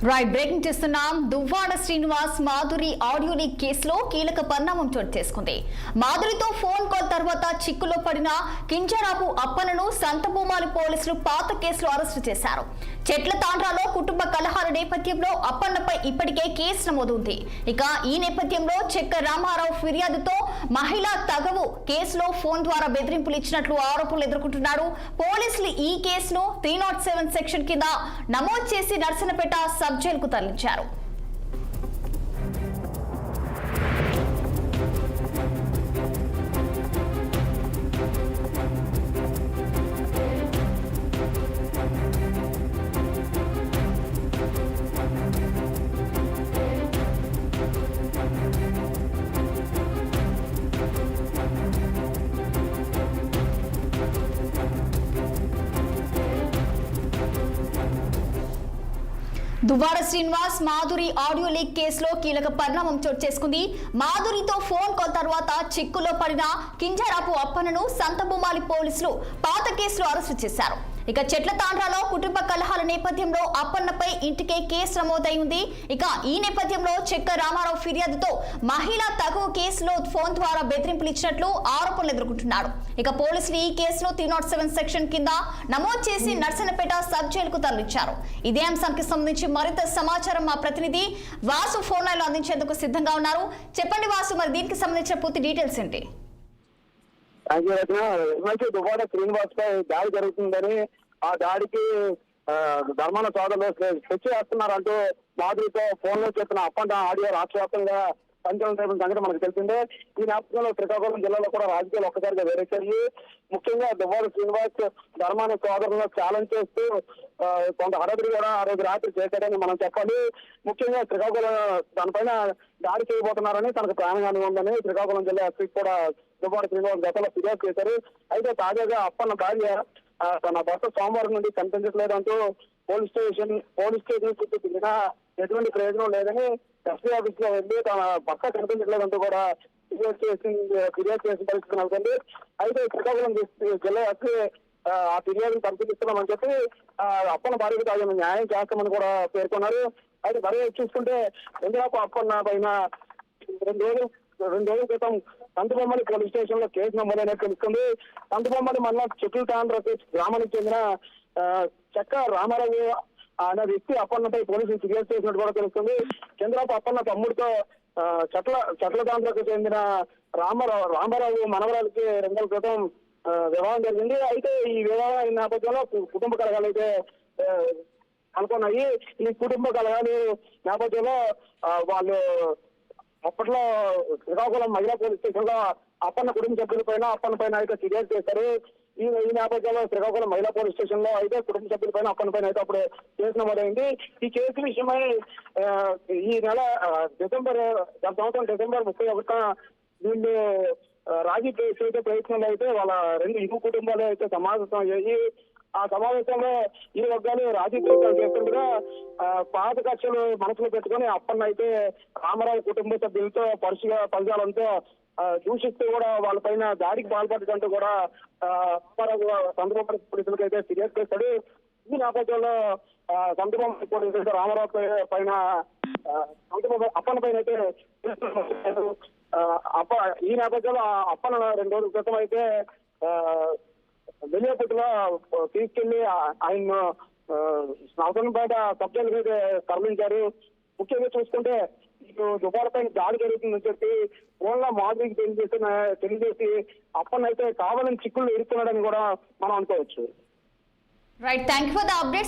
Right breaking చేస్తున్నాం. Duvvada Srinivas Madhuri audio leak కేసులో కీలక పరిణామం చోటు చేసుకుంది. మాధురితో ఫోన్ కాల్ తర్వాత చిక్కులో పడిన కింజరాపు అప్పన్నను సంతభూమాలి పోలీసులు పాత కేసులో అరెస్టు చేశారు. చెట్ల తాండ్రాలో కుటుంబ కలహాల నేపథ్యంలో అప్పన్నపై ఇప్పటికే కేసు నమోదుంది. ఇక ఈ నేపథ్యంలో చెక్క రామారావు ఫిర్యాదుతో మహిళా తగవు కేసులో ఫోన్ ద్వారా బెదిరింపులు ఇచ్చినట్లు ఆరోపణలు ఎదుర్కొంటున్నారు. పోలీసులు ఈ కేసును 307 సెక్షన్ కింద నమోదు చేసి నర్సనపేట సబ్ జైలుకు తరలించారు. దువ్వాడ శ్రీనివాస్ మాధురి ఆడియో లీక్ కేసులో కీలక పరిణామం చోటు చేసుకుంది. మాధురితో ఫోన్ కాల్ తర్వాత చిక్కులో పడిన కింజరాపు అప్పన్నను సంతభూమాలి పోలీసులు పాత కేసులో అరెస్టు చేశారు. ఇక చెట్ల తాండ్రాలో కుటుంబ కలహాల నేపథ్యంలో అప్పన్నపై ఇంటికే కేసు నమోదై ఉంది. ఇక ఈ నేపథ్యంలో చెక్క రామారావు ఫిర్యాదుతో మహిళా తగువ కేసులో ఫోన్ ద్వారా బెదిరింపులు ఇచ్చినట్లు ఆరోపణలు ఎదుర్కొంటున్నాడు. ఇక పోలీసులు ఈ కేసులో 307 సెక్షన్ కింద నమోదు చేసి నర్సనపేట సబ్ జైలుకు తరలించారు. ఇదే అంశానికి సంబంధించి మరింత సమాచారం మా ప్రతినిధి వాసు ఫోన్ లైన్ లో అందించేందుకు సిద్ధంగా ఉన్నారు. చెప్పండి వాసు, మరి దీనికి సంబంధించిన పూర్తి డీటెయిల్స్ ఏంటి? దువ్వాడ శ్రీనివాస్ పై దాడి జరుగుతుందని, ఆ దాడికి ధర్మాన సోదరులు స్కెచ్ చేస్తున్నారంటూ మాధురితో ఫోన్ లో చెప్పిన అప్పన్న ఆడియో రాష్ట్ర వ్యాప్తంగా సంచలనం సంగతి మనకు తెలిసిందే. ఈ నేపథ్యంలో శ్రీకాకుళం జిల్లాలో కూడా రాజకీయాలు ఒక్కసారిగా వేరేసాయి. ముఖ్యంగా దువ్వాడ శ్రీనివాస్ ధర్మాన సోదరులను ఛాలెంజ్ చేస్తూ కొంత హడావిడి కూడా ఆ రోజు రాత్రి చేశారని మనం చెప్పాలి. ముఖ్యంగా శ్రీకాకుళం దానిపైన దాడి చేయబోతున్నారని, తనకు ప్రాణహాని ఉందని శ్రీకాకుళం జిల్లా ఎస్పీ కూడా దువ్వాడ శ్రీనివాస్ గతంలో ఫిర్యాదు చేశారు. అయితే తాజాగా అప్పన్న భార్య తన భర్త సోమవారం నుండి కనిపించట్లేదంటూ పోలీస్ స్టేషన్ చుట్టూ తిరిగినా ఎటువంటి ప్రయోజనం లేదని ఎస్పీ ఆఫీస్ లో వెళ్ళి తన భర్త కనిపించట్లేదంటూ కూడా ఫిర్యాదు చేసిన పరిస్థితి నెలకొంది. అయితే శ్రీకాకుళం జిల్లా ఎస్పీ ఆ ఫిర్యాదును పరిశీలిస్తున్నామని చెప్పి అప్పన్న భార్యకు తాజా న్యాయం చేస్తామని కూడా పేర్కొన్నారు. అయితే మరీ చూసుకుంటే చంద్రబాబు అప్పన్న పైన రెండు రోజుల క్రితం సంతబొమ్మలి పోలీస్ స్టేషన్ లో కేసు నమోదైనట్టు తెలుస్తుంది. సంతబొమ్మలి మండలం చెట్ల తాండ్ర గ్రామానికి చెందిన చెక్క రామారావు అనే వ్యక్తి అప్పన్నపై పోలీసులు ఫిర్యాదు చేసినట్టు కూడా తెలుస్తుంది. చంద్రబాబు అప్పన్న తమ్ముడితో చెట్ల తాండ్రకు చెందిన రామారావు మనవరాలకి 2 నెలల క్రితం వివాహం జరిగింది. అయితే ఈ వివాహం నేపథ్యంలో కుటుంబ కలహాలు అయితే అనుకున్నాయి. ఈ కుటుంబ కలహాలు నేపథ్యంలో వాళ్ళు అప్పట్లో శ్రీకాకుళం మహిళా పోలీస్ స్టేషన్ లో అప్పన్న కుటుంబ సభ్యుల పైన అయితే ఫిర్యాదు చేశారు. ఈ నేపథ్యంలో శ్రీకాకుళం మహిళా పోలీస్ స్టేషన్ లో అయితే కుటుంబ సభ్యుల అప్పన్న పైన అయితే అప్పుడు కేసు నమోదైంది. ఈ కేసు విషయమై ఈ నెల గత సంవత్సరం డిసెంబర్ 31న వీళ్ళు రాజీ చేసే ప్రయత్నంలో అయితే వాళ్ళ ఇరు కుటుంబాలు అయితే సమావేశం అయ్యాయి. ఆ సమావేశంలో ఇరు వర్గాలు రాజీ ప్రయత్నాలు చేస్తుండగా పాత కక్షలు మనసులో పెట్టుకుని అప్పన్న అయితే రామారావు కుటుంబ సభ్యులతో పరచాలంతో దూషిస్తూ కూడా వాళ్ళపైన దాడికి పాల్పడటంటూ కూడా సందర్భ పోలీసులకు అయితే ఫిర్యాదు చేస్తాడు. ఈ నేపథ్యంలో సందర్భం పోలీసులు రామారావు పైన అప్పన్న పైన అయితే ఈ నేపథ్యంలో అప్పన్న 2 రోజుల క్రితం అయితే వెలియపట్టులో తీసుకెళ్లి ఆయన నవసంపేట సబ్ జైలుకి అయితే తరలించారు. ముఖ్యంగా చూసుకుంటే ఇప్పుడు దువ్వాడ పైన దాడి జరుగుతుందని చెప్పి ఫోన్లో మాధురికి తెలియజేసి అప్పన్న అయితే కావాలని చిక్కులు ఇరుక్కున్నాడని కూడా మనం అనుకోవచ్చు. Right, thank you for the updates.